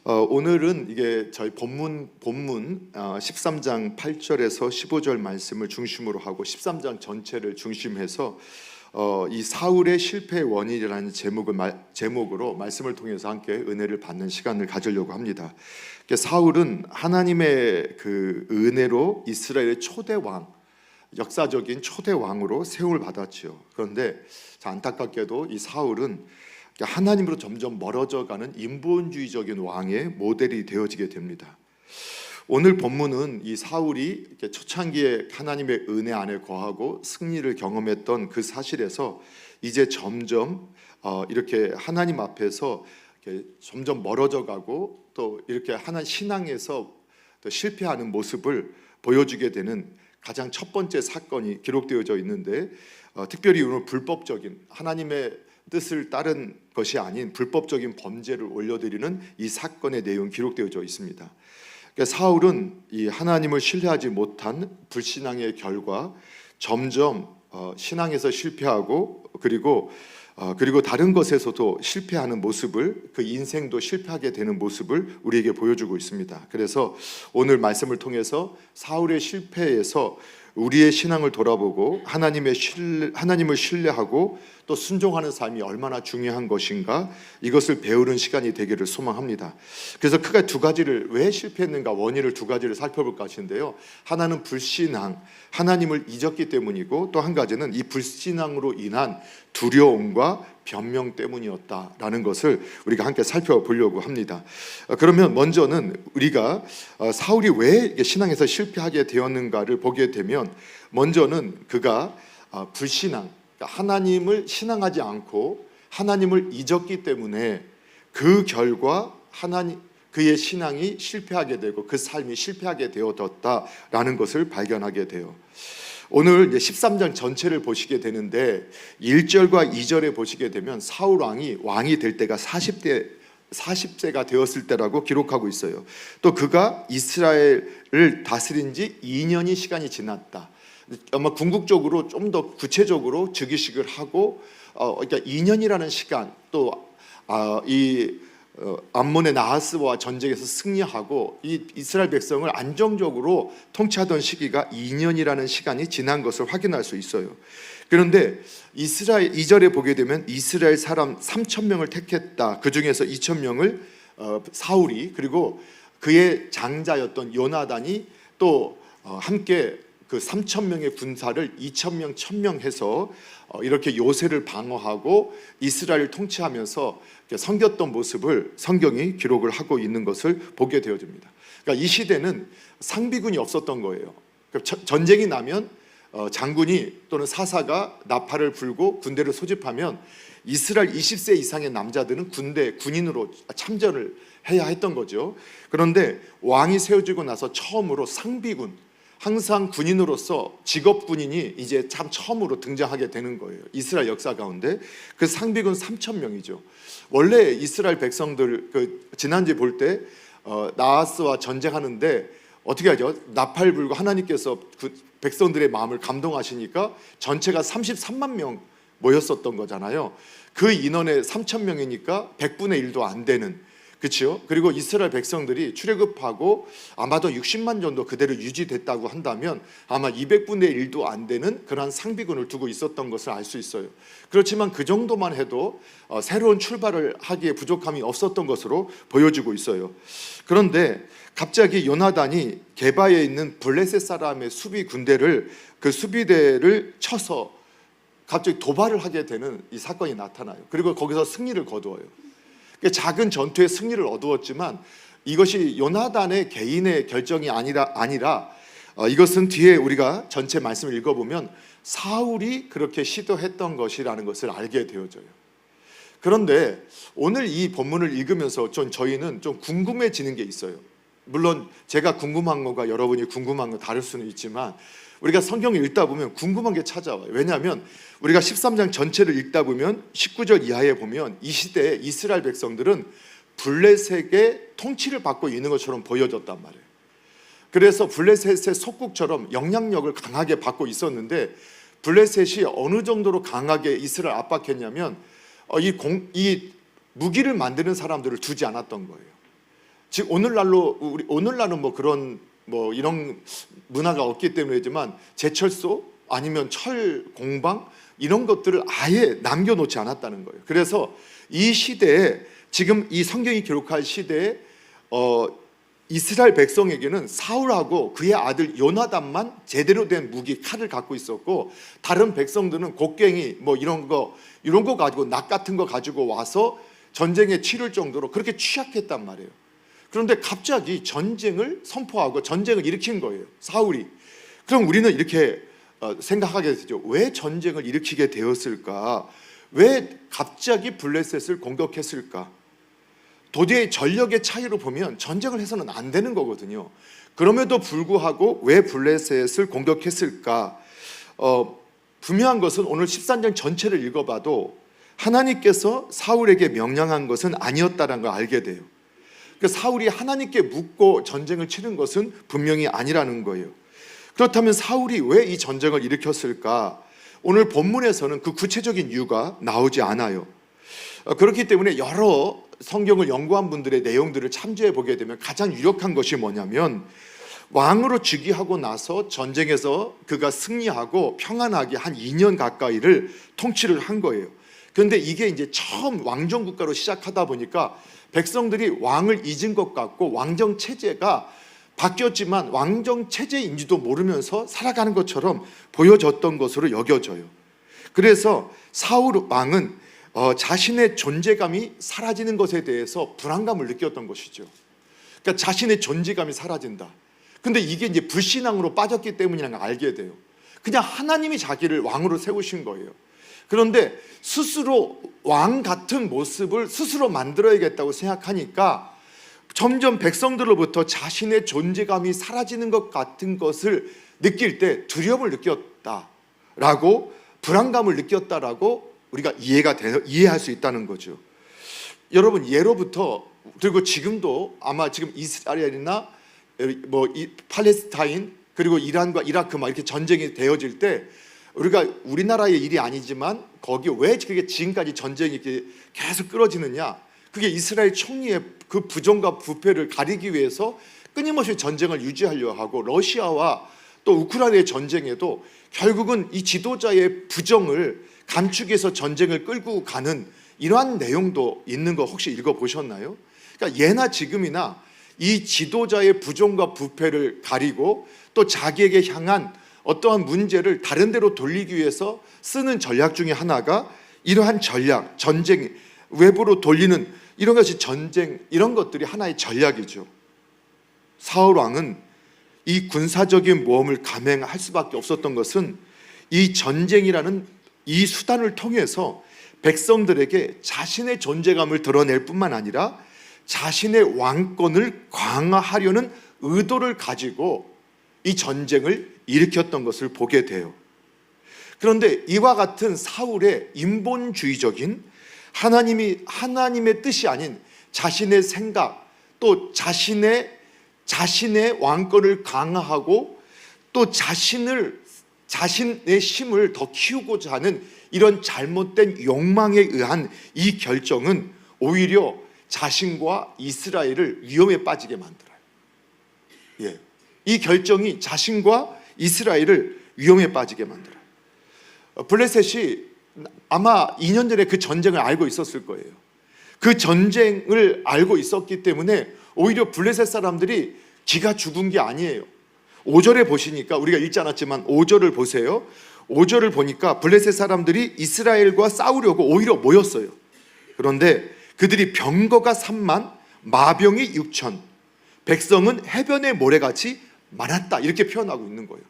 오늘은 이게 저희 본문 13장 8절에서 15절 말씀을 중심으로 하고 13장 전체를 중심해서 이 사울의 실패의 원인이라는 제목으로 말씀을 통해서 함께 은혜를 받는 시간을 가지려고 합니다. 사울은 하나님의 그 은혜로 이스라엘의 초대 왕, 역사적인 초대 왕으로 세움을 받았지요. 그런데 안타깝게도 이 사울은 하나님으로 점점 멀어져가는 인본주의적인 왕의 모델이 되어지게 됩니다. 오늘 본문은 이 사울이 초창기에 하나님의 은혜 안에 거하고 승리를 경험했던 그 사실에서 이제 점점 이렇게 하나님 앞에서 이렇게 점점 멀어져가고 또 이렇게 하나님 신앙에서 또 실패하는 모습을 보여주게 되는 가장 첫 번째 사건이 기록되어져 있는데, 특별히 오늘 불법적인 하나님의 뜻을 따른 것이 아닌 불법적인 범죄를 올려드리는 이 사건의 내용이 기록되어져 있습니다. 그러니까 사울은 이 하나님을 신뢰하지 못한 불신앙의 결과 점점 신앙에서 실패하고 그리고 다른 것에서도 실패하는 모습을, 그 인생도 실패하게 되는 모습을 우리에게 보여주고 있습니다. 그래서 오늘 말씀을 통해서 사울의 실패에서 우리의 신앙을 돌아보고 하나님을 신뢰하고 또 순종하는 삶이 얼마나 중요한 것인가, 이것을 배우는 시간이 되기를 소망합니다. 그래서 크게 두 가지를, 왜 실패했는가 원인을 두 가지를 살펴볼 것인데요. 하나는 불신앙, 하나님을 잊었기 때문이고, 또 한 가지는 이 불신앙으로 인한 두려움과 변명 때문이었다라는 것을 우리가 함께 살펴보려고 합니다. 그러면 먼저는 우리가 사울이 왜 신앙에서 실패하게 되었는가를 보게 되면, 먼저는 그가 불신앙, 하나님을 신앙하지 않고 하나님을 잊었기 때문에 그 결과 그의 신앙이 실패하게 되고 그 삶이 실패하게 되어졌다라는 것을 발견하게 돼요. 오늘 13장 전체를 보시게 되는데 1절과 2절에 보시게 되면 사울 왕이 될 때가 40세가 되었을 때라고 기록하고 있어요. 또 그가 이스라엘을 다스린 지 2년이 시간이 지났다. 아마 궁극적으로 좀 더 구체적으로 즉위식을 하고 그러니까 2년이라는 시간, 또 암몬의 나하스와 전쟁에서 승리하고 이 이스라엘 백성을 안정적으로 통치하던 시기가 2년이라는 시간이 지난 것을 확인할 수 있어요. 그런데 2절에 보게 되면 이스라엘 사람 3,000명을 택했다. 그 중에서 2,000명을 사울이, 그리고 그의 장자였던 요나단이 또 함께 그 3,000명의 군사를 2,000명, 1,000명 해서 이렇게 요새를 방어하고 이스라엘을 통치하면서 섬겼던 모습을 성경이 기록을 하고 있는 것을 보게 되어집니다. 그러니까 이 시대는 상비군이 없었던 거예요. 전쟁이 나면 장군이 또는 사사가 나팔을 불고 군대를 소집하면 이스라엘 20세 이상의 남자들은 군인으로 참전을 해야 했던 거죠. 그런데 왕이 세워지고 나서 처음으로 상비군, 항상 군인으로서 직업 군인이 이제 참 처음으로 등장하게 되는 거예요. 이스라엘 역사 가운데 그 상비군 3,000명이죠. 원래 이스라엘 백성들 지난주에 볼 때 나하스와 전쟁하는데 어떻게 하죠? 나팔 불고 하나님께서 백성들의 마음을 감동하시니까 전체가 33만 명 모였었던 거잖아요. 그 인원의 3,000명이니까 100분의 1도 안 되는, 그렇죠? 그리고 이스라엘 백성들이 출애굽하고 아마도 60만 정도 그대로 유지됐다고 한다면 아마 200분의 1도 안 되는 그러한 상비군을 두고 있었던 것을 알 수 있어요. 그렇지만 그 정도만 해도 새로운 출발을 하기에 부족함이 없었던 것으로 보여지고 있어요. 그런데 갑자기 요나단이 게바에 있는 블레셋 사람의 수비 군대를, 그 수비대를 쳐서 갑자기 도발을 하게 되는 이 사건이 나타나요. 그리고 거기서 승리를 거두어요. 작은 전투의 승리를 얻었지만 이것이 요나단의 개인의 결정이 아니라 이것은 뒤에 우리가 전체 말씀을 읽어보면 사울이 그렇게 시도했던 것이라는 것을 알게 되어져요. 그런데 오늘 이 본문을 읽으면서 저희는 좀 궁금해지는 게 있어요. 물론 제가 궁금한 것과 여러분이 궁금한 거 다를 수는 있지만 우리가 성경을 읽다 보면 궁금한 게 찾아와요. 왜냐하면 우리가 13장 전체를 읽다 보면 19절 이하에 보면 이 시대에 이스라엘 백성들은 블레셋의 통치를 받고 있는 것처럼 보여졌단 말이에요. 그래서 블레셋의 속국처럼 영향력을 강하게 받고 있었는데, 블레셋이 어느 정도로 강하게 이스라엘 압박했냐면 이 무기를 만드는 사람들을 두지 않았던 거예요. 즉 오늘날은 뭐 그런 뭐 이런 문화가 없기 때문이지만 제철소 아니면 철 공방 이런 것들을 아예 남겨놓지 않았다는 거예요. 그래서 이 시대에 지금 이 성경이 기록할 시대에 이스라엘 백성에게는 사울하고 그의 아들 요나단만 제대로 된 무기 칼을 갖고 있었고, 다른 백성들은 곡괭이 뭐 이런 거 가지고 낙 같은 거 가지고 와서 전쟁에 치를 정도로 그렇게 취약했단 말이에요. 그런데 갑자기 전쟁을 선포하고 전쟁을 일으킨 거예요, 사울이. 그럼 우리는 이렇게 생각하게 되죠. 왜 전쟁을 일으키게 되었을까? 왜 갑자기 블레셋을 공격했을까? 도대의 전력의 차이로 보면 전쟁을 해서는 안 되는 거거든요. 그럼에도 불구하고 왜 블레셋을 공격했을까? 분명한 것은 오늘 13장 전체를 읽어봐도 하나님께서 사울에게 명령한 것은 아니었다는 걸 알게 돼요. 사울이 하나님께 묻고 전쟁을 치른 것은 분명히 아니라는 거예요. 그렇다면 사울이 왜 이 전쟁을 일으켰을까? 오늘 본문에서는 그 구체적인 이유가 나오지 않아요. 그렇기 때문에 여러 성경을 연구한 분들의 내용들을 참조해 보게 되면 가장 유력한 것이 뭐냐면, 왕으로 즉위하고 나서 전쟁에서 그가 승리하고 평안하게 한 2년 가까이를 통치를 한 거예요. 그런데 이게 이제 처음 왕정 국가로 시작하다 보니까 백성들이 왕을 잊은 것 같고 왕정 체제가 바뀌었지만 왕정 체제인지도 모르면서 살아가는 것처럼 보여졌던 것으로 여겨져요. 그래서 사울 왕은 자신의 존재감이 사라지는 것에 대해서 불안감을 느꼈던 것이죠. 그러니까 자신의 존재감이 사라진다. 근데 이게 이제 불신앙으로 빠졌기 때문이라는 걸 알게 돼요. 그냥 하나님이 자기를 왕으로 세우신 거예요. 그런데 스스로 왕 같은 모습을 스스로 만들어야겠다고 생각하니까 점점 백성들로부터 자신의 존재감이 사라지는 것 같은 것을 느낄 때 두려움을 느꼈다라고, 불안감을 느꼈다라고 우리가 이해할 수 있다는 거죠. 여러분, 예로부터 그리고 지금도 아마 지금 이스라엘이나 팔레스타인 그리고 이란과 이라크 막 이렇게 전쟁이 되어질 때 우리가 우리나라의 일이 아니지만 거기 왜 그게 지금까지 전쟁이 이렇게 계속 끌어지느냐? 그게 이스라엘 총리의 그 부정과 부패를 가리기 위해서 끊임없이 전쟁을 유지하려 하고, 러시아와 또 우크라이나의 전쟁에도 결국은 이 지도자의 부정을 감추기 위해서 전쟁을 끌고 가는 이러한 내용도 있는 거 혹시 읽어보셨나요? 그러니까 예나 지금이나 이 지도자의 부정과 부패를 가리고 또 자기에게 향한 어떠한 문제를 다른 데로 돌리기 위해서 쓰는 전략 중에 하나가 이러한 전략, 전쟁, 외부로 돌리는 이런 것이 전쟁, 이런 것들이 하나의 전략이죠. 사울 왕은 이 군사적인 모험을 감행할 수밖에 없었던 것은 이 전쟁이라는 이 수단을 통해서 백성들에게 자신의 존재감을 드러낼 뿐만 아니라 자신의 왕권을 강화하려는 의도를 가지고 이 전쟁을 일으켰던 것을 보게 돼요. 그런데 이와 같은 사울의 인본주의적인 하나님의 뜻이 아닌 자신의 생각, 또 자신의 왕권을 강화하고 또 자신의 힘을 더 키우고자 하는 이런 잘못된 욕망에 의한 이 결정은 오히려 자신과 이스라엘을 위험에 빠지게 만들어요. 이 결정이 자신과 이스라엘을 위험에 빠지게 만들어요. 블레셋이 아마 2년 전에 그 전쟁을 알고 있었을 거예요. 그 전쟁을 알고 있었기 때문에 오히려 블레셋 사람들이 기가 죽은 게 아니에요. 5절에 보시니까, 우리가 읽지 않았지만 5절을 보세요. 5절을 보니까 블레셋 사람들이 이스라엘과 싸우려고 오히려 모였어요. 그런데 그들이 병거가 3만, 마병이 6천, 백성은 해변의 모래같이 많았다, 이렇게 표현하고 있는 거예요.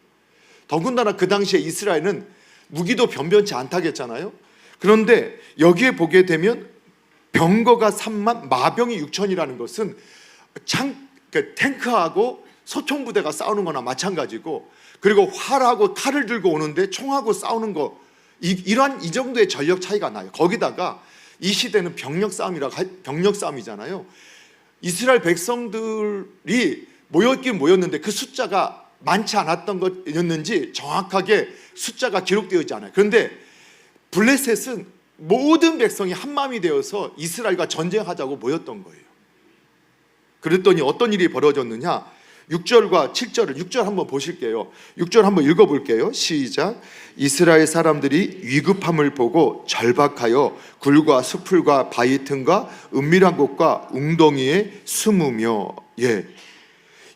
더군다나 그 당시에 이스라엘은 무기도 변변치 않다겠잖아요. 그런데 여기에 보게 되면 병거가 3만, 마병이 6천이라는 것은 탱크하고 소총부대가 싸우는 거나 마찬가지고, 그리고 활하고 칼을 들고 오는데 총하고 싸우는 거, 이 정도의 전력 차이가 나요. 거기다가 이 시대는 병력 싸움이잖아요. 이스라엘 백성들이 모였긴 모였는데 그 숫자가 많지 않았던 것이었는지 정확하게 숫자가 기록되어 있지 않아요. 그런데 블레셋은 모든 백성이 한 마음이 되어서 이스라엘과 전쟁하자고 모였던 거예요. 그랬더니 어떤 일이 벌어졌느냐? 6절과 7절을 6절 한번 보실게요. 6절 한번 읽어볼게요. 시작. 이스라엘 사람들이 위급함을 보고 절박하여 굴과 수풀과 바위 틈과 은밀한 곳과 웅덩이에 숨으며. 예,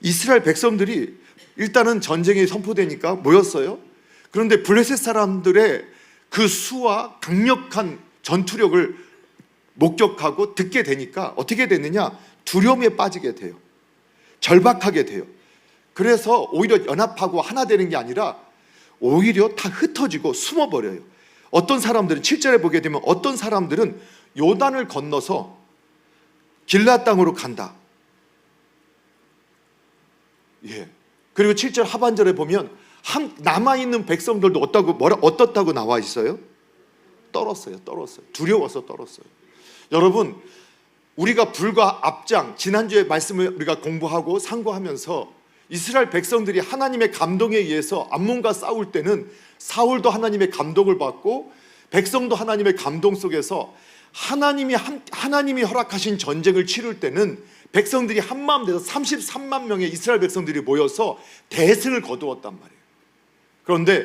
이스라엘 백성들이 일단은 전쟁이 선포되니까 모였어요. 그런데 블레셋 사람들의 그 수와 강력한 전투력을 목격하고 듣게 되니까 어떻게 됐느냐? 두려움에 빠지게 돼요. 절박하게 돼요. 그래서 오히려 연합하고 하나 되는 게 아니라 오히려 다 흩어지고 숨어버려요. 어떤 사람들은 7절에 보게 되면 어떤 사람들은 요단을 건너서 길앗 땅으로 간다. 예. 그리고 7절 하반절에 보면 남아있는 백성들도 어떻다고 나와 있어요? 떨었어요. 두려워서 떨었어요. 여러분, 우리가 불과 앞장 지난주에 말씀을 우리가 공부하고 상고하면서 이스라엘 백성들이 하나님의 감동에 의해서 암몬과 싸울 때는 사울도 하나님의 감동을 받고 백성도 하나님의 감동 속에서 하나님이 허락하신 전쟁을 치를 때는 백성들이 한마음 돼서 33만 명의 이스라엘 백성들이 모여서 대승을 거두었단 말이에요. 그런데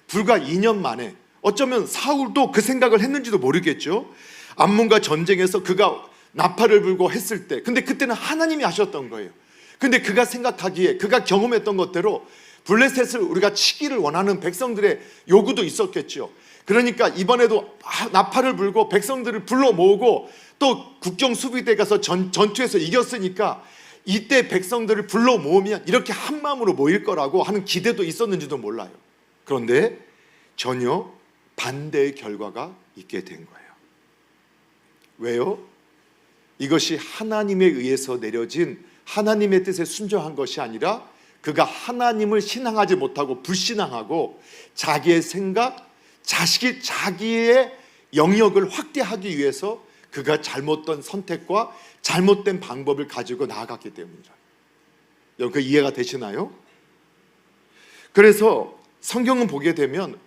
불과 2년 만에 어쩌면 사울도 그 생각을 했는지도 모르겠죠. 암몬과 전쟁에서 그가 나팔을 불고 했을 때, 근데 그때는 하나님이 하셨던 거예요. 근데 그가 생각하기에 그가 경험했던 것대로 블레셋을 우리가 치기를 원하는 백성들의 요구도 있었겠죠. 그러니까 이번에도 나팔을 불고 백성들을 불러 모으고 또 국경수비대에 가서 전투에서 이겼으니까 이때 백성들을 불러 모으면 이렇게 한 마음으로 모일 거라고 하는 기대도 있었는지도 몰라요. 그런데 전혀 반대의 결과가 있게 된 거예요. 왜요? 이것이 하나님에 의해서 내려진 하나님의 뜻에 순종한 것이 아니라 그가 하나님을 신앙하지 못하고 불신앙하고 자기의 생각, 자기의 영역을 확대하기 위해서 그가 잘못된 선택과 잘못된 방법을 가지고 나아갔기 때문이다. 여러분, 그 이해가 되시나요? 그래서 성경은 보게 되면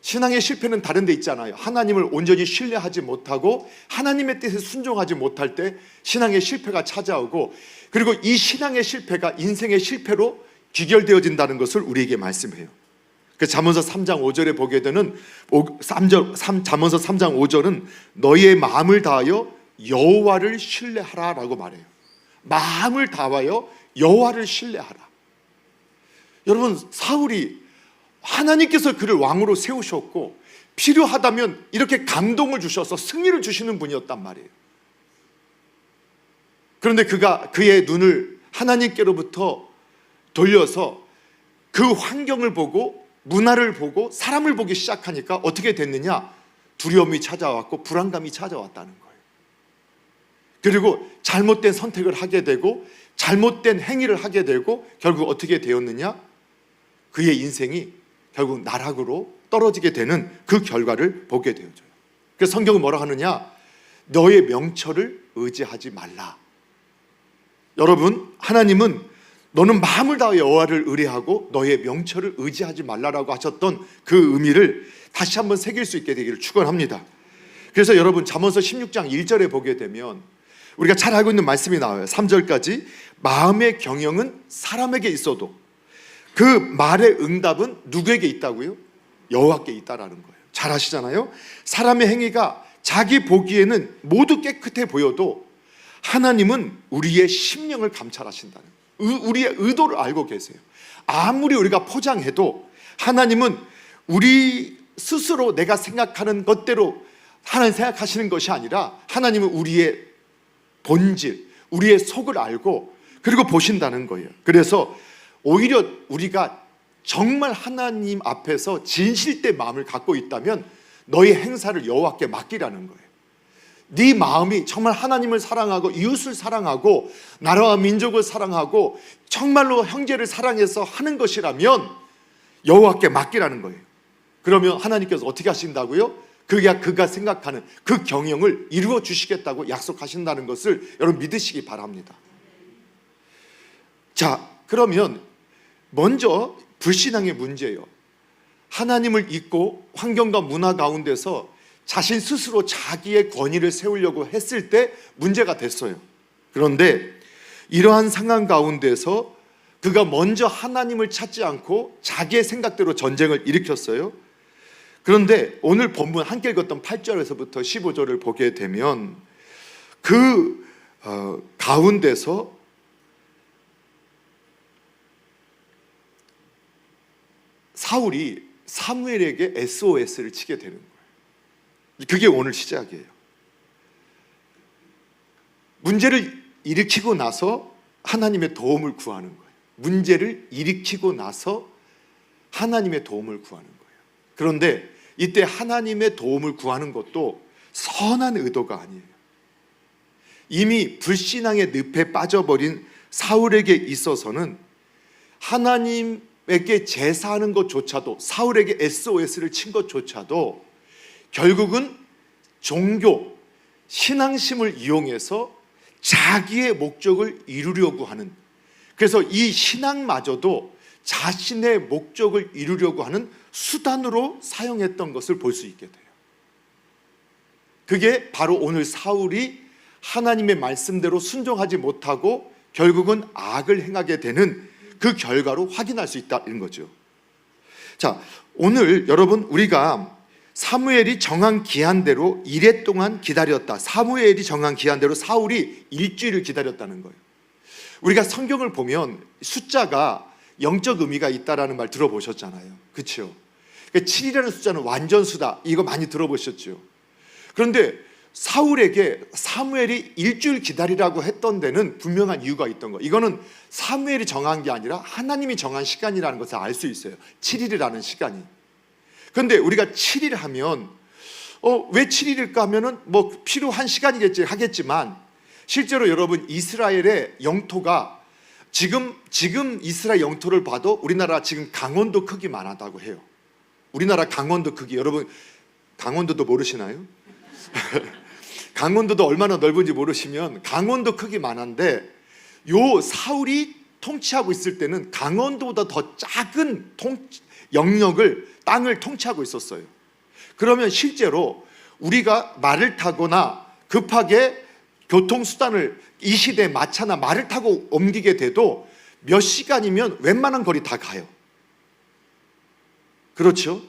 신앙의 실패는 다른 데 있잖아요. 하나님을 온전히 신뢰하지 못하고 하나님의 뜻에 순종하지 못할 때 신앙의 실패가 찾아오고, 그리고 이 신앙의 실패가 인생의 실패로 귀결되어진다는 것을 우리에게 말씀해요. 그 잠언서 3장 5절에 보게 되는 잠언서 3장 5절은 너희의 마음을 다하여 여호와를 신뢰하라라고 말해요. 마음을 다하여 여호와를 신뢰하라. 여러분, 사울이 하나님께서 그를 왕으로 세우셨고 필요하다면 이렇게 감동을 주셔서 승리를 주시는 분이었단 말이에요. 그런데 그가 그의 눈을 하나님께로부터 돌려서 그 환경을 보고 문화를 보고 사람을 보기 시작하니까 어떻게 됐느냐? 두려움이 찾아왔고 불안감이 찾아왔다는 거예요. 그리고 잘못된 선택을 하게 되고 잘못된 행위를 하게 되고 결국 어떻게 되었느냐? 그의 인생이 결국 나락으로 떨어지게 되는 그 결과를 보게 되어져요. 그래서 성경은 뭐라 하느냐? 너의 명철을 의지하지 말라. 여러분, 하나님은 너는 마음을 다하여 여호와를 의뢰하고 너의 명철을 의지하지 말라라고 하셨던 그 의미를 다시 한번 새길 수 있게 되기를 축원합니다. 그래서 여러분, 잠언서 16장 1절에 보게 되면 우리가 잘 알고 있는 말씀이 나와요. 3절까지 마음의 경영은 사람에게 있어도 그 말의 응답은 누구에게 있다고요? 여호와께 있다라는 거예요. 잘 아시잖아요. 사람의 행위가 자기 보기에는 모두 깨끗해 보여도 하나님은 우리의 심령을 감찰하신다는 거예요. 우리의 의도를 알고 계세요. 아무리 우리가 포장해도 하나님은 우리 스스로 내가 생각하는 것대로 하나님 생각하시는 것이 아니라 하나님은 우리의 본질, 우리의 속을 알고 그리고 보신다는 거예요. 그래서 오히려 우리가 정말 하나님 앞에서 진실된 마음을 갖고 있다면 너의 행사를 여호와께 맡기라는 거예요. 네 마음이 정말 하나님을 사랑하고 이웃을 사랑하고 나라와 민족을 사랑하고 정말로 형제를 사랑해서 하는 것이라면 여호와께 맡기라는 거예요. 그러면 하나님께서 어떻게 하신다고요? 그가 생각하는 그 경영을 이루어 주시겠다고 약속하신다는 것을 여러분 믿으시기 바랍니다. 자, 그러면 먼저 불신앙의 문제예요. 하나님을 잊고 환경과 문화 가운데서 자신 스스로 자기의 권위를 세우려고 했을 때 문제가 됐어요. 그런데 이러한 상황 가운데서 그가 먼저 하나님을 찾지 않고 자기의 생각대로 전쟁을 일으켰어요. 그런데 오늘 본문 함께 읽었던 8절에서부터 15절을 보게 되면 그 가운데서 사울이 사무엘에게 SOS를 치게 되는 거예요. 그게 오늘 시작이에요. 문제를 일으키고 나서 하나님의 도움을 구하는 거예요. 문제를 일으키고 나서 하나님의 도움을 구하는 거예요. 그런데 이때 하나님의 도움을 구하는 것도 선한 의도가 아니에요. 이미 불신앙의 늪에 빠져버린 사울에게 있어서는 하나님에게 제사하는 것조차도, 사울에게 SOS를 친 것조차도 결국은 종교, 신앙심을 이용해서 자기의 목적을 이루려고 하는, 그래서 이 신앙마저도 자신의 목적을 이루려고 하는 수단으로 사용했던 것을 볼 수 있게 돼요. 그게 바로 오늘 사울이 하나님의 말씀대로 순종하지 못하고 결국은 악을 행하게 되는 그 결과로 확인할 수 있다는 거죠. 자, 오늘 여러분 우리가 사무엘이 정한 기한대로 이래 동안 기다렸다. 사무엘이 정한 기한대로 사울이 일주일을 기다렸다는 거예요. 우리가 성경을 보면 숫자가 영적 의미가 있다라는 말 들어보셨잖아요. 그렇죠? 그러니까 7이라는 숫자는 완전수다. 이거 많이 들어보셨죠? 그런데 사울에게 사무엘이 일주일 기다리라고 했던 데는 분명한 이유가 있던 거예요. 이거는 사무엘이 정한 게 아니라 하나님이 정한 시간이라는 것을 알 수 있어요. 7일이라는 시간이. 그런데 우리가 7일 하면 왜 7일일까 하면은 뭐 필요한 시간이겠지 하겠지만, 실제로 여러분 이스라엘의 영토가 지금 이스라엘 영토를 봐도 우리나라 지금 강원도 크기만 하다고 해요. 우리나라 강원도 크기, 여러분 강원도도 모르시나요? 강원도도 얼마나 넓은지 모르시면 강원도 크기만 한데, 요 사울이 통치하고 있을 때는 강원도보다 더 작은 영역을, 땅을 통치하고 있었어요. 그러면 실제로 우리가 말을 타거나 급하게 교통수단을, 이 시대에 마차나 말을 타고 옮기게 돼도 몇 시간이면 웬만한 거리 다 가요. 그렇죠?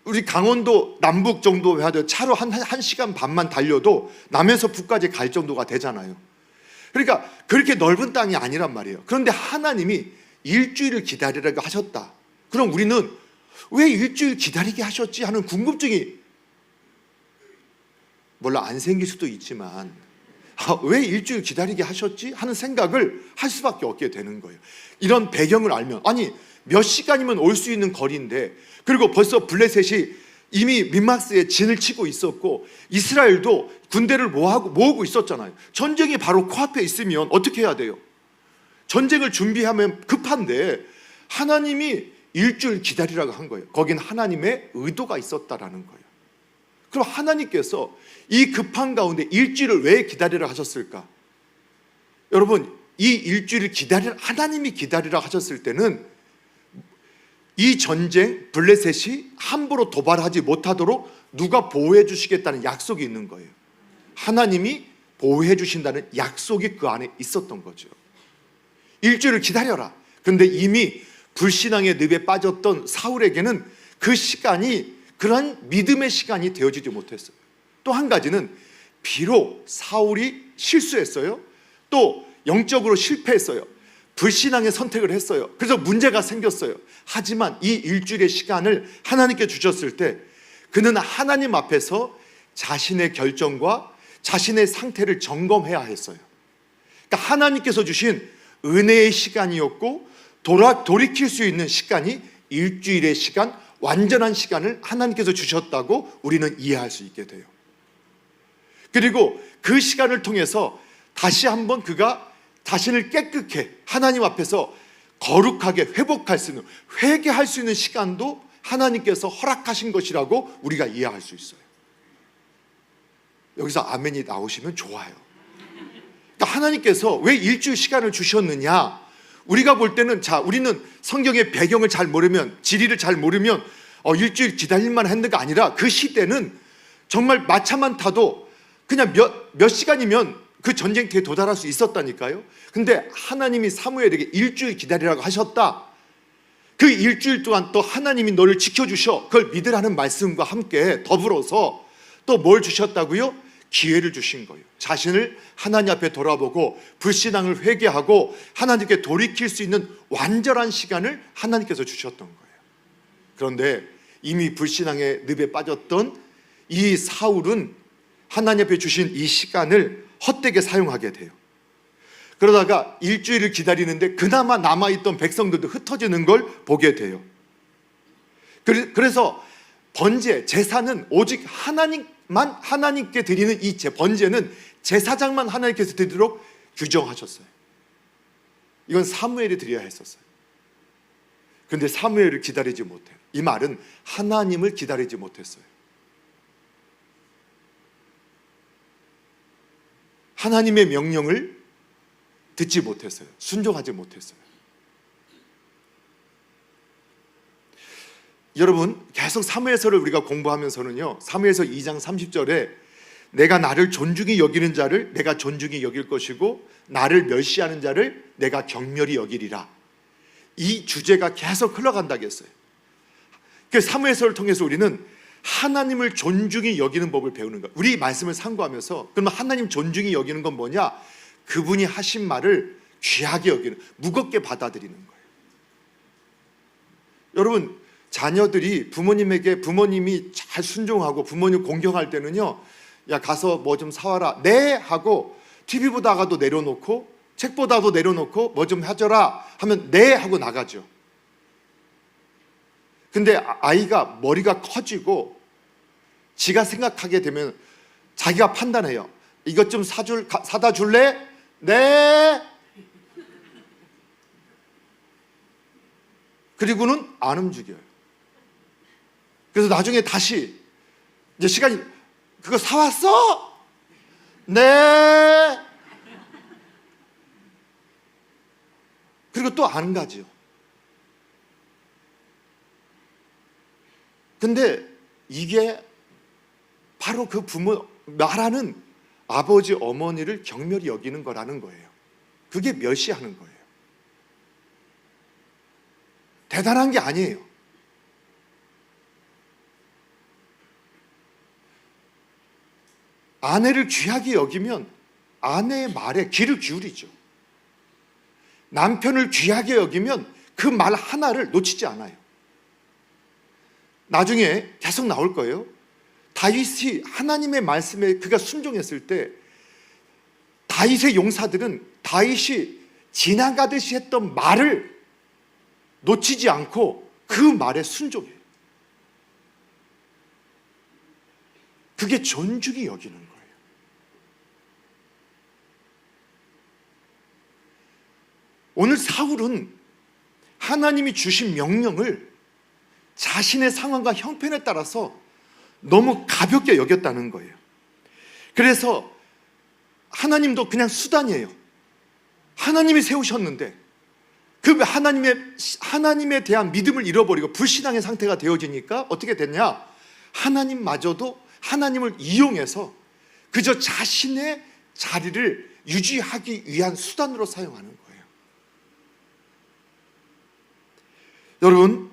우리 강원도 남북 정도 해도 차로 한 시간 반만 달려도 남에서 북까지 갈 정도가 되잖아요. 그러니까 그렇게 넓은 땅이 아니란 말이에요. 그런데 하나님이 일주일을 기다리라고 하셨다. 그럼 우리는 왜 일주일 기다리게 하셨지 하는 궁금증이 몰라 안 생길 수도 있지만, 왜 일주일 기다리게 하셨지 하는 생각을 할 수밖에 없게 되는 거예요. 이런 배경을 알면, 아니 몇 시간이면 올 수 있는 거리인데, 그리고 벌써 블레셋이 이미 민막스에 진을 치고 있었고 이스라엘도 군대를 모으고 있었잖아요. 전쟁이 바로 코앞에 있으면 어떻게 해야 돼요? 전쟁을 준비하면 급한데 하나님이 일주일 기다리라고 한 거예요. 거긴 하나님의 의도가 있었다라는 거예요. 그럼 하나님께서 이 급한 가운데 일주일을 왜 기다리라 하셨을까? 여러분, 이 일주일을 하나님이 기다리라 하셨을 때는 이 전쟁, 블레셋이 함부로 도발하지 못하도록 누가 보호해 주시겠다는 약속이 있는 거예요. 하나님이 보호해 주신다는 약속이 그 안에 있었던 거죠. 일주일을 기다려라. 그런데 이미 불신앙의 늪에 빠졌던 사울에게는 그 시간이 그런 믿음의 시간이 되어지지 못했어요. 또 한 가지는 비록 사울이 실수했어요. 또 영적으로 실패했어요. 불신앙의 선택을 했어요. 그래서 문제가 생겼어요. 하지만 이 일주일의 시간을 하나님께 주셨을 때 그는 하나님 앞에서 자신의 결정과 자신의 상태를 점검해야 했어요. 그러니까 하나님께서 주신 은혜의 시간이었고 돌이킬 수 있는 시간이 일주일의 시간, 완전한 시간을 하나님께서 주셨다고 우리는 이해할 수 있게 돼요. 그리고 그 시간을 통해서 다시 한번 그가 자신을 깨끗게 하나님 앞에서 거룩하게 회복할 수 있는, 회개할 수 있는 시간도 하나님께서 허락하신 것이라고 우리가 이해할 수 있어요. 여기서 아멘이 나오시면 좋아요. 그러니까 하나님께서 왜 일주일 시간을 주셨느냐, 우리가 볼 때는, 우리는 성경의 배경을 잘 모르면, 지리를 잘 모르면 일주일 기다릴만 했는가 아니라 그 시대는 정말 마차만 타도 그냥 몇 시간이면 그 전쟁터에 도달할 수 있었다니까요. 근데 하나님이 사무엘에게 일주일 기다리라고 하셨다. 그 일주일 동안 또 하나님이 너를 지켜주셔. 그걸 믿으라는 말씀과 함께 더불어서 또 뭘 주셨다고요? 기회를 주신 거예요. 자신을 하나님 앞에 돌아보고 불신앙을 회개하고 하나님께 돌이킬 수 있는 완전한 시간을 하나님께서 주셨던 거예요. 그런데 이미 불신앙의 늪에 빠졌던 이 사울은 하나님 앞에 주신 이 시간을 헛되게 사용하게 돼요. 그러다가 일주일을 기다리는데 그나마 남아있던 백성들도 흩어지는 걸 보게 돼요. 그래서 번제, 제사는 오직 하나님께 드리는 이 번제는 제사장만 하나님께서 드리도록 규정하셨어요. 이건 사무엘이 드려야 했었어요. 그런데 사무엘을 기다리지 못해요. 이 말은 하나님을 기다리지 못했어요. 하나님의 명령을 듣지 못했어요. 순종하지 못했어요. 여러분, 계속 사무엘서를 우리가 공부하면서는요, 사무엘서 2장 30절에 내가 나를 존중히 여기는 자를 내가 존중히 여길 것이고 나를 멸시하는 자를 내가 경멸히 여기리라, 이 주제가 계속 흘러간다고 했어요. 그 사무엘서를 통해서 우리는 하나님을 존중히 여기는 법을 배우는 거예요. 우리 말씀을 상고하면서 그러면 하나님 존중히 여기는 건 뭐냐? 그분이 하신 말을 귀하게 여기는, 무겁게 받아들이는 거예요. 여러분, 자녀들이 부모님이 잘 순종하고 부모님 공경할 때는요, 야 가서 뭐 좀 사와라, 네 하고 TV 보다가도 내려놓고 책 보다도 내려놓고 뭐 좀 해줘라 하면 네 하고 나가죠. 근데 아이가 머리가 커지고 지가 생각하게 되면 자기가 판단해요. 이것 좀 사다 줄래? 네. 그리고는 안 움직여요. 그래서 나중에 다시 이제 시간이, 그거 사왔어? 네. 그리고 또 안 가죠. 근데 이게 바로 그 부모, 말하는 아버지 어머니를 경멸히 여기는 거라는 거예요. 그게 멸시하는 거예요. 대단한 게 아니에요. 아내를 귀하게 여기면 아내의 말에 귀를 기울이죠. 남편을 귀하게 여기면 그 말 하나를 놓치지 않아요. 나중에 계속 나올 거예요. 다윗이 하나님의 말씀에 그가 순종했을 때 다윗의 용사들은 다윗이 지나가듯이 했던 말을 놓치지 않고 그 말에 순종해요. 그게 존중히 여기는 거예요. 오늘 사울은 하나님이 주신 명령을 자신의 상황과 형편에 따라서 너무 가볍게 여겼다는 거예요. 그래서 하나님도 그냥 수단이에요. 하나님이 세우셨는데 그 하나님에 대한 믿음을 잃어버리고 불신앙의 상태가 되어지니까 어떻게 됐냐? 하나님마저도 하나님을 이용해서 그저 자신의 자리를 유지하기 위한 수단으로 사용하는 거예요. 여러분,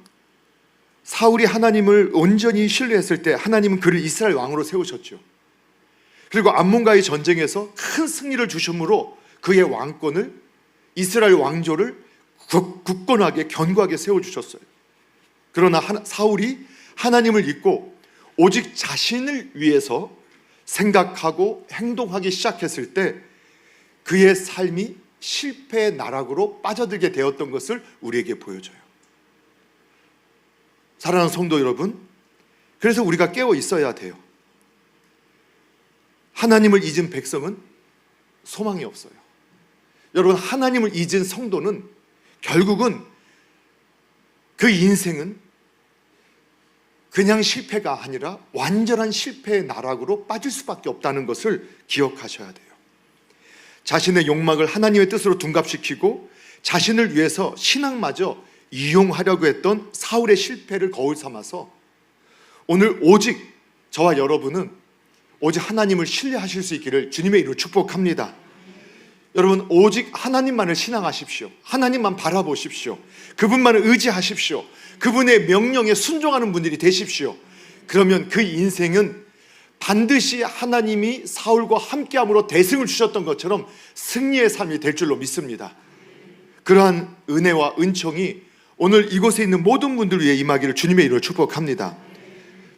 사울이 하나님을 온전히 신뢰했을 때 하나님은 그를 이스라엘 왕으로 세우셨죠. 그리고 암몬과의 전쟁에서 큰 승리를 주심으로 그의 왕권을, 이스라엘 왕조를 굳건하게 견고하게 세워주셨어요. 그러나 사울이 하나님을 잊고 오직 자신을 위해서 생각하고 행동하기 시작했을 때 그의 삶이 실패의 나락으로 빠져들게 되었던 것을 우리에게 보여줘요. 사랑하는 성도 여러분, 그래서 우리가 깨어 있어야 돼요. 하나님을 잊은 백성은 소망이 없어요. 여러분, 하나님을 잊은 성도는 결국은 그 인생은 그냥 실패가 아니라 완전한 실패의 나락으로 빠질 수밖에 없다는 것을 기억하셔야 돼요. 자신의 욕망을 하나님의 뜻으로 둔갑시키고 자신을 위해서 신앙마저 이용하려고 했던 사울의 실패를 거울 삼아서 오늘 오직 저와 여러분은 오직 하나님을 신뢰하실 수 있기를 주님의 이름으로 축복합니다. 여러분, 오직 하나님만을 신앙하십시오. 하나님만 바라보십시오. 그분만을 의지하십시오. 그분의 명령에 순종하는 분들이 되십시오. 그러면 그 인생은 반드시 하나님이 사울과 함께함으로 대승을 주셨던 것처럼 승리의 삶이 될 줄로 믿습니다. 그러한 은혜와 은총이 오늘 이곳에 있는 모든 분들 위해 임하기를 주님의 이름으로 축복합니다.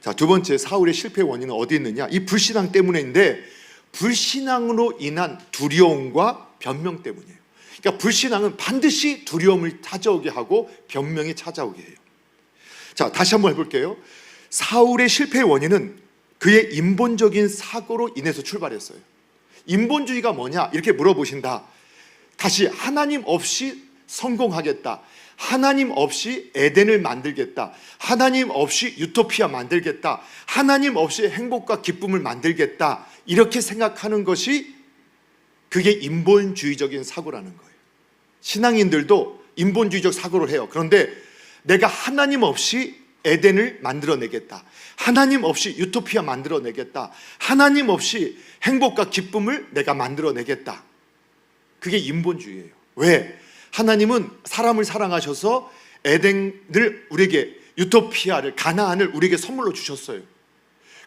자, 두 번째, 사울의 실패의 원인은 어디 있느냐? 이 불신앙 때문인데, 불신앙으로 인한 두려움과 변명 때문이에요. 그러니까 불신앙은 반드시 두려움을 찾아오게 하고 변명이 찾아오게 해요. 자, 다시 한번 해볼게요. 사울의 실패의 원인은 그의 인본적인 사고로 인해서 출발했어요. 인본주의가 뭐냐? 이렇게 물어보신다. 다시, 하나님 없이 성공하겠다, 하나님 없이 에덴을 만들겠다, 하나님 없이 유토피아 만들겠다, 하나님 없이 행복과 기쁨을 만들겠다, 이렇게 생각하는 것이 그게 인본주의적인 사고라는 거예요. 신앙인들도 인본주의적 사고를 해요. 그런데 내가 하나님 없이 에덴을 만들어내겠다, 하나님 없이 유토피아 만들어내겠다, 하나님 없이 행복과 기쁨을 내가 만들어내겠다, 그게 인본주의예요. 왜? 하나님은 사람을 사랑하셔서 에덴을 우리에게, 유토피아를, 가나안을 우리에게 선물로 주셨어요.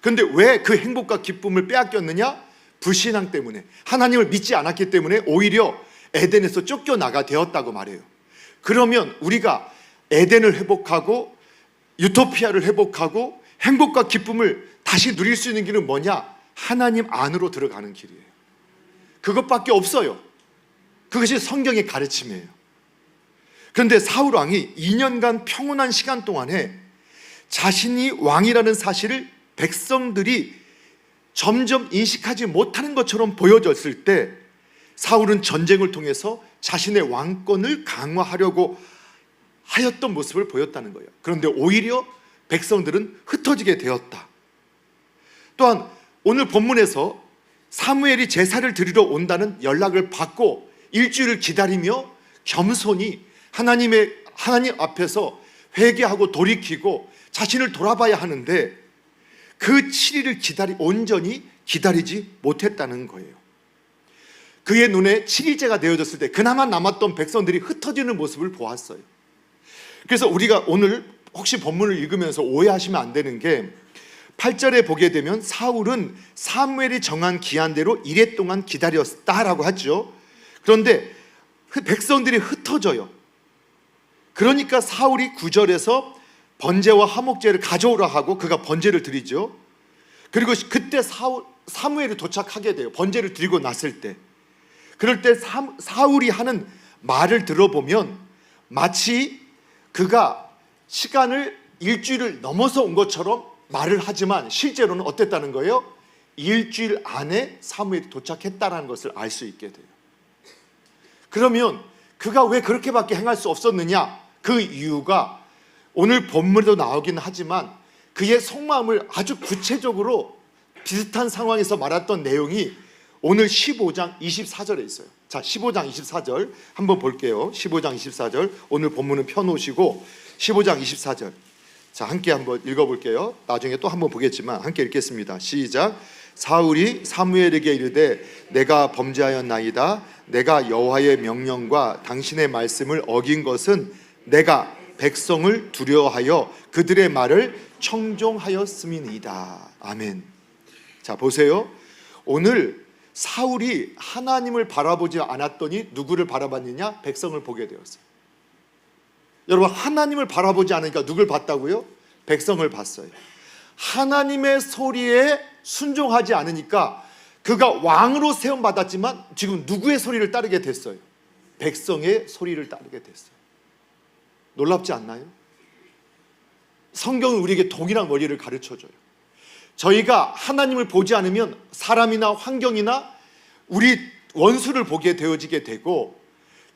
그런데 왜 그 행복과 기쁨을 빼앗겼느냐? 불신앙 때문에, 하나님을 믿지 않았기 때문에 오히려 에덴에서 쫓겨나가 되었다고 말해요. 그러면 우리가 에덴을 회복하고 유토피아를 회복하고 행복과 기쁨을 다시 누릴 수 있는 길은 뭐냐? 하나님 안으로 들어가는 길이에요. 그것밖에 없어요. 그것이 성경의 가르침이에요. 그런데 사울 왕이 2년간 평온한 시간 동안에 자신이 왕이라는 사실을 백성들이 점점 인식하지 못하는 것처럼 보여졌을 때, 사울은 전쟁을 통해서 자신의 왕권을 강화하려고 하였던 모습을 보였다는 거예요. 그런데 오히려 백성들은 흩어지게 되었다. 또한 오늘 본문에서 사무엘이 제사를 드리러 온다는 연락을 받고 일주일을 기다리며 겸손히 하나님 앞에서 회개하고 돌이키고 자신을 돌아봐야 하는데, 그 7일을 온전히 기다리지 못했다는 거예요. 그의 눈에 7일째가 되어졌을 때 그나마 남았던 백성들이 흩어지는 모습을 보았어요. 그래서 우리가 오늘 혹시 본문을 읽으면서 오해하시면 안 되는 게, 8절에 보게 되면 사울은 사무엘이 정한 기한대로 이래 동안 기다렸다라고 하죠. 그런데 백성들이 흩어져요. 그러니까 사울이 9절에서 번제와 화목제를 가져오라 하고 그가 번제를 드리죠. 그리고 그때 사무엘이 도착하게 돼요. 번제를 드리고 났을 때. 그럴 때 사울이 하는 말을 들어보면 마치 그가 시간을 일주일을 넘어서 온 것처럼 말을 하지만 실제로는 어땠다는 거예요? 일주일 안에 사무엘이 도착했다는 것을 알 수 있게 돼요. 그러면 그가 왜 그렇게밖에 행할 수 없었느냐? 그 이유가 오늘 본문에도 나오긴 하지만 그의 속마음을 아주 구체적으로 비슷한 상황에서 말했던 내용이 오늘 15장 24절에 있어요. 자, 15장 24절 한번 볼게요. 15장 24절, 오늘 본문은 펴놓으시고 15장 24절, 자, 함께 한번 읽어볼게요. 나중에 또 한번 보겠지만 함께 읽겠습니다. 시작. 사울이 사무엘에게 이르되 내가 범죄하였나이다. 내가 여호와의 명령과 당신의 말씀을 어긴 것은 내가 백성을 두려워하여 그들의 말을 청종하였음이니이다. 아멘. 자, 보세요. 오늘 사울이 하나님을 바라보지 않았더니 누구를 바라봤느냐? 백성을 보게 되었어요. 여러분, 하나님을 바라보지 않으니까 누굴 봤다고요? 백성을 봤어요. 하나님의 소리에 순종하지 않으니까 그가 왕으로 세움받았지만 지금 누구의 소리를 따르게 됐어요? 백성의 소리를 따르게 됐어요. 놀랍지 않나요? 성경은 우리에게 동일한 원리를 가르쳐줘요. 저희가 하나님을 보지 않으면 사람이나 환경이나 우리 원수를 보게 되어지게 되고,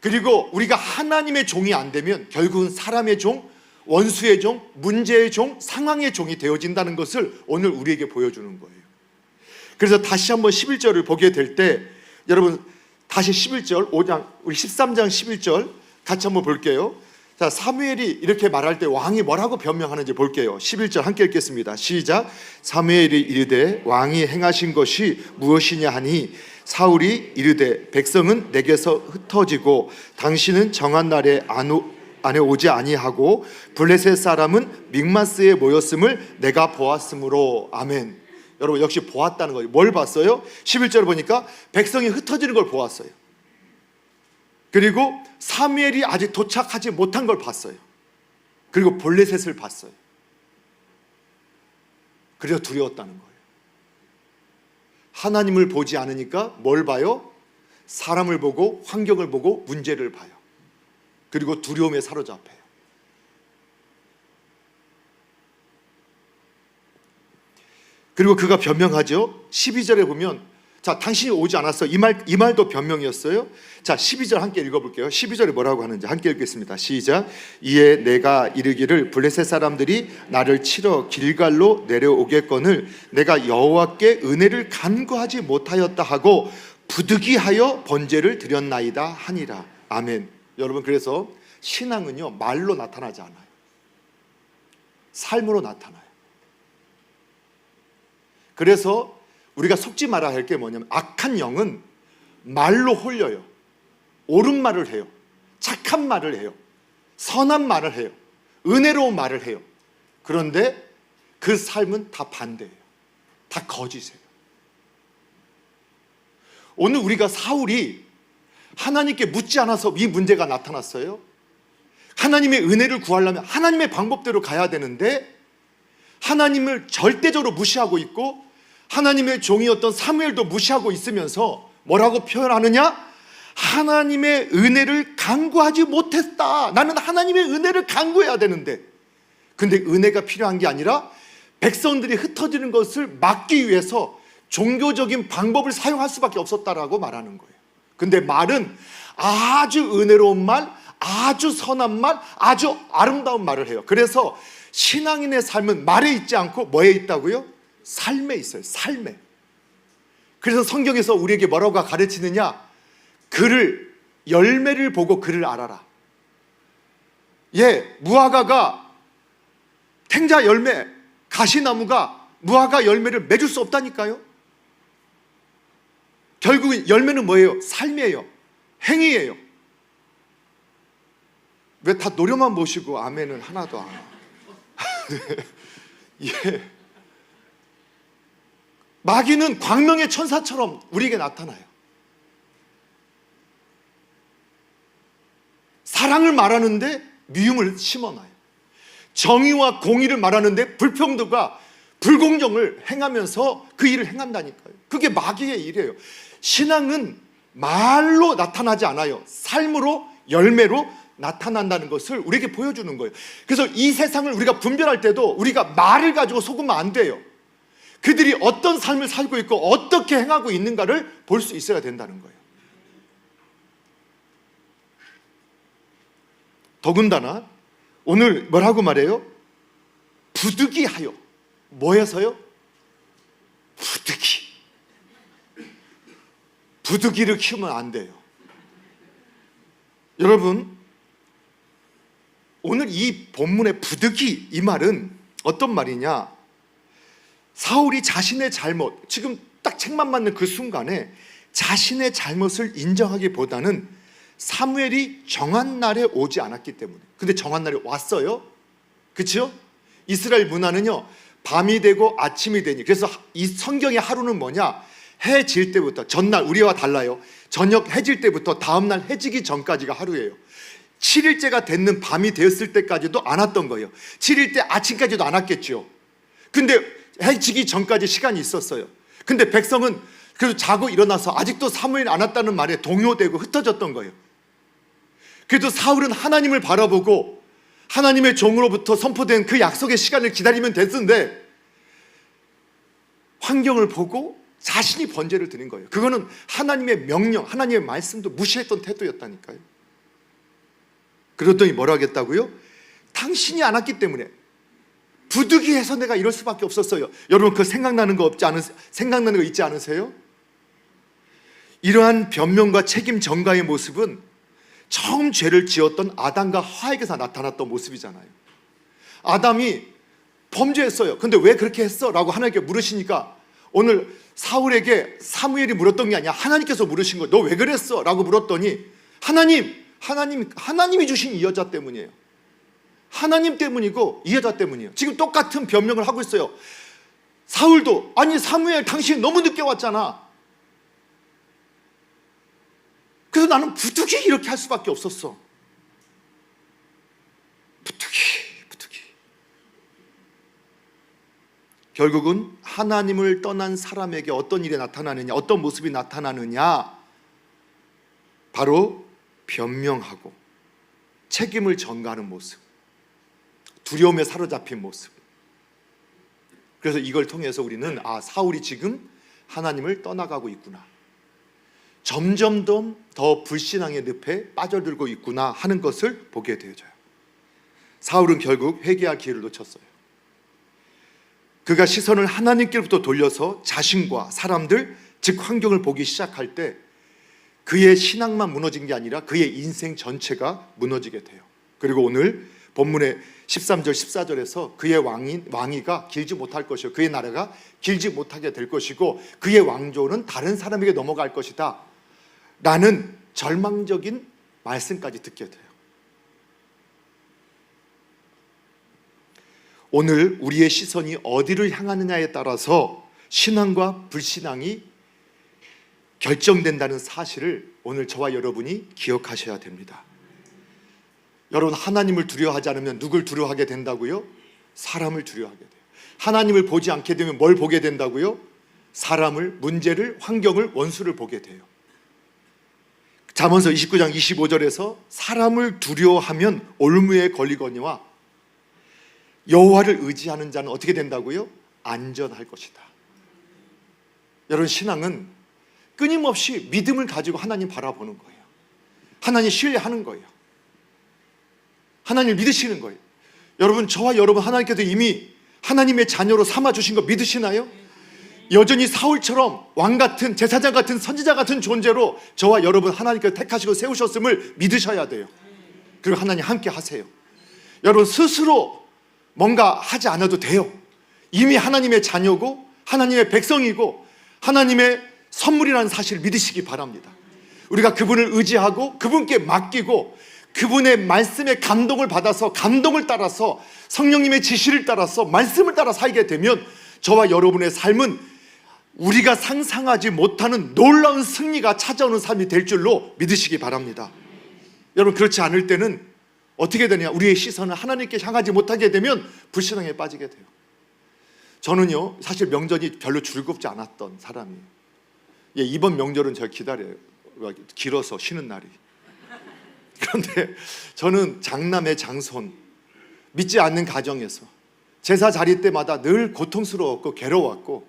그리고 우리가 하나님의 종이 안 되면 결국은 사람의 종, 원수의 종, 문제의 종, 상황의 종이 되어진다는 것을 오늘 우리에게 보여주는 거예요. 그래서 다시 한번 11절을 보게 될 때, 여러분 다시 11절, 5장, 우리 13장 11절 같이 한번 볼게요. 자, 사무엘이 이렇게 말할 때 왕이 뭐라고 변명하는지 볼게요. 11절 함께 읽겠습니다. 시작. 사무엘이 이르되 왕이 행하신 것이 무엇이냐 하니 사울이 이르되 백성은 내게서 흩어지고 당신은 정한 날에 안에 오지 아니하고 블레셋 사람은 믹마스에 모였음을 내가 보았으므로. 아멘. 여러분, 역시 보았다는 거예요. 뭘 봤어요? 11절을 보니까 백성이 흩어지는 걸 보았어요. 그리고 사무엘이 아직 도착하지 못한 걸 봤어요. 그리고 블레셋을 봤어요. 그래서 두려웠다는 거예요. 하나님을 보지 않으니까 뭘 봐요? 사람을 보고 환경을 보고 문제를 봐요. 그리고 두려움에 사로잡혀요. 그리고 그가 변명하죠. 12절에 보면, 자, 당신이 오지 않았어. 이 말도 변명이었어요. 자, 12절 함께 읽어볼게요. 12절에 뭐라고 하는지 함께 읽겠습니다. 시작. 이에 내가 이르기를 블레셋 사람들이 나를 치러 길갈로 내려오겠거늘 내가 여호와께 은혜를 간구하지 못하였다 하고 부득이하여 번제를 드렸나이다 하니라. 아멘. 여러분, 그래서 신앙은요, 말로 나타나지 않아요. 삶으로 나타나요. 그래서 우리가 속지 말아야 할 게 뭐냐면, 악한 영은 말로 홀려요. 옳은 말을 해요. 착한 말을 해요. 선한 말을 해요. 은혜로운 말을 해요. 그런데 그 삶은 다 반대예요. 다 거짓이에요. 오늘 우리가 사울이 하나님께 묻지 않아서 이 문제가 나타났어요. 하나님의 은혜를 구하려면 하나님의 방법대로 가야 되는데 하나님을 절대적으로 무시하고 있고 하나님의 종이었던 사무엘도 무시하고 있으면서 뭐라고 표현하느냐? 하나님의 은혜를 간구하지 못했다. 나는 하나님의 은혜를 간구해야 되는데, 근데 은혜가 필요한 게 아니라 백성들이 흩어지는 것을 막기 위해서 종교적인 방법을 사용할 수밖에 없었다라고 말하는 거예요. 근데 말은 아주 은혜로운 말, 아주 선한 말, 아주 아름다운 말을 해요. 그래서 신앙인의 삶은 말에 있지 않고 뭐에 있다고요? 삶에 있어요. 삶에. 그래서 성경에서 우리에게 뭐라고 가르치느냐? 그를, 열매를 보고 그를 알아라. 예, 무화과가 탱자 열매, 가시나무가 무화과 열매를 맺을 수 없다니까요. 결국은 열매는 뭐예요? 삶이에요. 행위예요. 왜 다 노려만 보시고 아멘은 하나도 안 예. 마귀는 광명의 천사처럼 우리에게 나타나요. 사랑을 말하는데 미움을 심어놔요. 정의와 공의를 말하는데 불평등과 불공정을 행하면서 그 일을 행한다니까요. 그게 마귀의 일이에요. 신앙은 말로 나타나지 않아요. 삶으로, 열매로 나타난다는 것을 우리에게 보여주는 거예요. 그래서 이 세상을 우리가 분별할 때도 우리가 말을 가지고 속으면 안 돼요. 그들이 어떤 삶을 살고 있고 어떻게 행하고 있는가를 볼 수 있어야 된다는 거예요. 더군다나 오늘 뭐라고 말해요? 부득이하여. 뭐해서요? 부득이. 부득이를 키우면 안 돼요. 여러분, 오늘 이 본문의 부득이, 이 말은 어떤 말이냐? 사울이 자신의 잘못, 지금 딱 책만 맞는 그 순간에 자신의 잘못을 인정하기보다는 사무엘이 정한 날에 오지 않았기 때문에. 근데 정한 날에 왔어요. 그렇죠? 이스라엘 문화는요, 밤이 되고 아침이 되니. 그래서 이 성경의 하루는 뭐냐? 해 질 때부터, 전날, 우리와 달라요. 저녁 해질 때부터 다음날 해지기 전까지가 하루예요. 7일째가 됐는 밤이 되었을 때까지도 안 왔던 거예요. 7일째 아침까지도 안 왔겠죠. 근데 해지기 전까지 시간이 있었어요. 근데 백성은 그래도 자고 일어나서 아직도 사무엘이 안 왔다는 말에 동요되고 흩어졌던 거예요. 그래도 사울은 하나님을 바라보고 하나님의 종으로부터 선포된 그 약속의 시간을 기다리면 됐는데 환경을 보고 자신이 번제를 드린 거예요. 그거는 하나님의 명령, 하나님의 말씀도 무시했던 태도였다니까요. 그러더니 뭐라 하겠다고요? 당신이 안 왔기 때문에, 부득이해서 내가 이럴 수밖에 없었어요. 여러분, 그 생각나는 거 있지 않으세요? 이러한 변명과 책임 전가의 모습은 처음 죄를 지었던 아담과 하와에게서 나타났던 모습이잖아요. 아담이 범죄했어요. 근데 왜 그렇게 했어? 라고 하나님께 물으시니까 오늘 사울에게 사무엘이 물었던 게 아니야. 하나님께서 물으신 거예요. 너 왜 그랬어? 라고 물었더니 하나님이 주신 이 여자 때문이에요. 하나님 때문이고 이 여자 때문이에요. 지금 똑같은 변명을 하고 있어요. 사울도 아니 사무엘 당신 너무 늦게 왔잖아. 그래서 나는 부득이 이렇게 할 수밖에 없었어. 부득이. 결국은 하나님을 떠난 사람에게 어떤 일이 나타나느냐, 어떤 모습이 나타나느냐, 바로 변명하고 책임을 전가하는 모습, 두려움에 사로잡힌 모습. 그래서 이걸 통해서 우리는 사울이 지금 하나님을 떠나가고 있구나, 점점 더 불신앙의 늪에 빠져들고 있구나 하는 것을 보게 되어져요. 사울은 결국 회개할 기회를 놓쳤어요. 그가 시선을 하나님께로부터 돌려서 자신과 사람들, 즉 환경을 보기 시작할 때 그의 신앙만 무너진 게 아니라 그의 인생 전체가 무너지게 돼요. 그리고 오늘 본문의 13절 14절에서 그의 왕위가 길지 못할 것이요, 그의 나라가 길지 못하게 될 것이고 그의 왕조는 다른 사람에게 넘어갈 것이다 라는 절망적인 말씀까지 듣게 돼요. 오늘 우리의 시선이 어디를 향하느냐에 따라서 신앙과 불신앙이 결정된다는 사실을 오늘 저와 여러분이 기억하셔야 됩니다. 여러분, 하나님을 두려워하지 않으면 누굴 두려워하게 된다고요? 사람을 두려워하게 돼요. 하나님을 보지 않게 되면 뭘 보게 된다고요? 사람을, 문제를, 환경을, 원수를 보게 돼요. 잠언서 29장 25절에서 사람을 두려워하면 올무에 걸리거니와 여호와를 의지하는 자는 어떻게 된다고요? 안전할 것이다. 여러분, 신앙은 끊임없이 믿음을 가지고 하나님 바라보는 거예요. 하나님 신뢰하는 거예요. 하나님을 믿으시는 거예요. 여러분, 저와 여러분 하나님께서 이미 하나님의 자녀로 삼아주신 거 믿으시나요? 여전히 사울처럼 왕같은, 제사장 같은, 선지자 같은 존재로 저와 여러분 하나님께서 택하시고 세우셨음을 믿으셔야 돼요. 그리고 하나님 함께 하세요. 여러분, 스스로 뭔가 하지 않아도 돼요. 이미 하나님의 자녀고 하나님의 백성이고 하나님의 선물이라는 사실을 믿으시기 바랍니다. 우리가 그분을 의지하고 그분께 맡기고 그분의 말씀에 감동을 받아서 감동을 따라서 성령님의 지시를 따라서 말씀을 따라 살게 되면 저와 여러분의 삶은 우리가 상상하지 못하는 놀라운 승리가 찾아오는 삶이 될 줄로 믿으시기 바랍니다. 여러분, 그렇지 않을 때는 어떻게 되냐? 우리의 시선을 하나님께 향하지 못하게 되면 불신앙에 빠지게 돼요. 저는요, 사실 명절이 별로 즐겁지 않았던 사람이에요. 이번 명절은 제가 기다려요. 길어서 쉬는 날이. 그런데 저는 장남의 장손, 믿지 않는 가정에서 제사 자리 때마다 늘 고통스러웠고 괴로웠고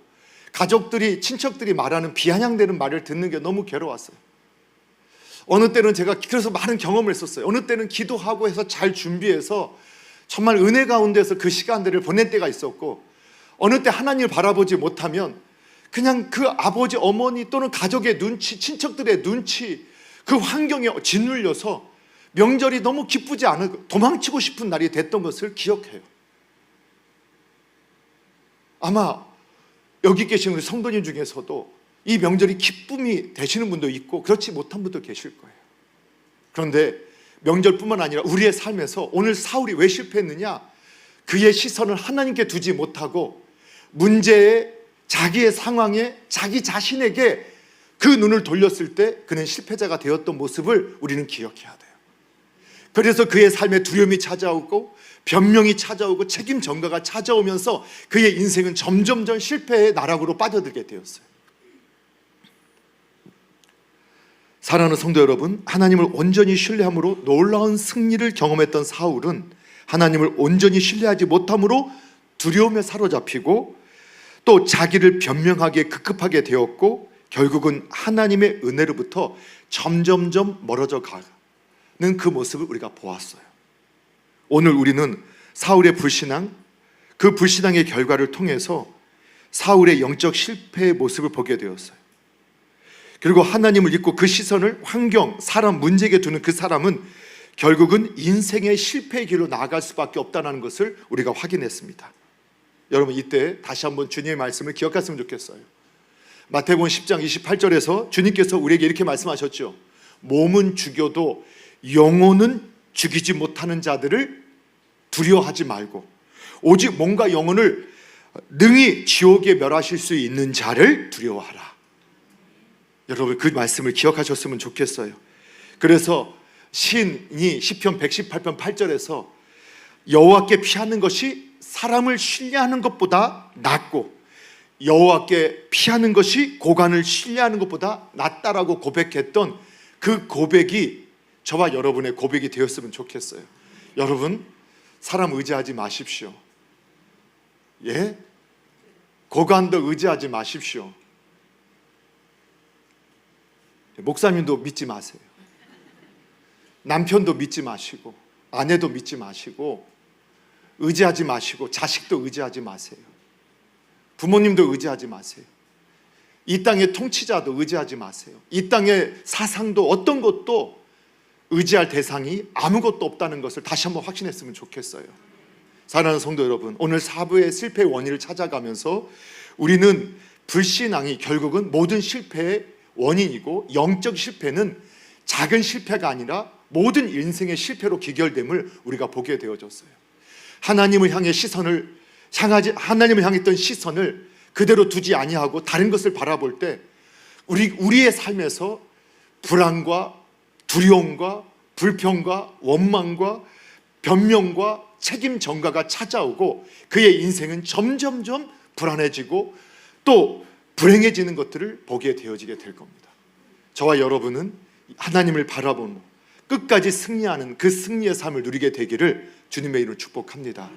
가족들이, 친척들이 말하는 비아냥대는 말을 듣는 게 너무 괴로웠어요. 어느 때는 제가 그래서 많은 경험을 했었어요. 어느 때는 기도하고 해서 잘 준비해서 정말 은혜 가운데서 그 시간들을 보낼 때가 있었고, 어느 때 하나님을 바라보지 못하면 그냥 그 아버지, 어머니 또는 가족의 눈치, 친척들의 눈치, 그 환경에 짓눌려서 명절이 너무 기쁘지 않고 도망치고 싶은 날이 됐던 것을 기억해요. 아마 여기 계신 우리 성도님 중에서도 이 명절이 기쁨이 되시는 분도 있고 그렇지 못한 분도 계실 거예요. 그런데 명절뿐만 아니라 우리의 삶에서 오늘 사울이 왜 실패했느냐? 그의 시선을 하나님께 두지 못하고 문제에, 자기의 상황에, 자기 자신에게 그 눈을 돌렸을 때 그는 실패자가 되었던 모습을 우리는 기억해야 돼요. 그래서 그의 삶에 두려움이 찾아오고 변명이 찾아오고 책임 전가가 찾아오면서 그의 인생은 점점점 실패의 나락으로 빠져들게 되었어요. 사랑하는 성도 여러분, 하나님을 온전히 신뢰함으로 놀라운 승리를 경험했던 사울은 하나님을 온전히 신뢰하지 못함으로 두려움에 사로잡히고 또 자기를 변명하기에 급급하게 되었고 결국은 하나님의 은혜로부터 점점점 멀어져 가는 그 모습을 우리가 보았어요. 오늘 우리는 사울의 불신앙, 그 불신앙의 결과를 통해서 사울의 영적 실패의 모습을 보게 되었어요. 그리고 하나님을 잊고 그 시선을 환경, 사람, 문제에게 두는 그 사람은 결국은 인생의 실패의 길로 나아갈 수밖에 없다는 것을 우리가 확인했습니다. 여러분, 이때 다시 한번 주님의 말씀을 기억했으면 좋겠어요. 마태복음 10장 28절에서 주님께서 우리에게 이렇게 말씀하셨죠. 몸은 죽여도 영혼은 죽이지 못하는 자들을 두려워하지 말고 오직 몸과 영혼을 능히 지옥에 멸하실 수 있는 자를 두려워하라. 여러분, 그 말씀을 기억하셨으면 좋겠어요. 그래서 시인이 시편 118편 8절에서 여호와께 피하는 것이 사람을 신뢰하는 것보다 낫고 여호와께 피하는 것이 고관을 신뢰하는 것보다 낫다라고 고백했던 그 고백이 저와 여러분의 고백이 되었으면 좋겠어요. 여러분, 사람 의지하지 마십시오. 예? 고관도 의지하지 마십시오. 목사님도 믿지 마세요. 남편도 믿지 마시고 아내도 믿지 마시고 의지하지 마시고 자식도 의지하지 마세요. 부모님도 의지하지 마세요. 이 땅의 통치자도 의지하지 마세요. 이 땅의 사상도 어떤 것도 의지할 대상이 아무것도 없다는 것을 다시 한번 확신했으면 좋겠어요. 사랑하는 성도 여러분, 오늘 사부의 실패의 원인을 찾아가면서 우리는 불신앙이 결국은 모든 실패의 원인이고 영적 실패는 작은 실패가 아니라 모든 인생의 실패로 귀결됨을 우리가 보게 되어졌어요. 하나님을 향했던 시선을 그대로 두지 아니하고 다른 것을 바라볼 때 우리의 삶에서 불안과 두려움과 불평과 원망과 변명과 책임 전가가 찾아오고 그의 인생은 점점점 불안해지고 또 불행해지는 것들을 보게 되어지게 될 겁니다. 저와 여러분은 하나님을 바라보는 끝까지 승리하는 그 승리의 삶을 누리게 되기를 주님의 이름으로 축복합니다.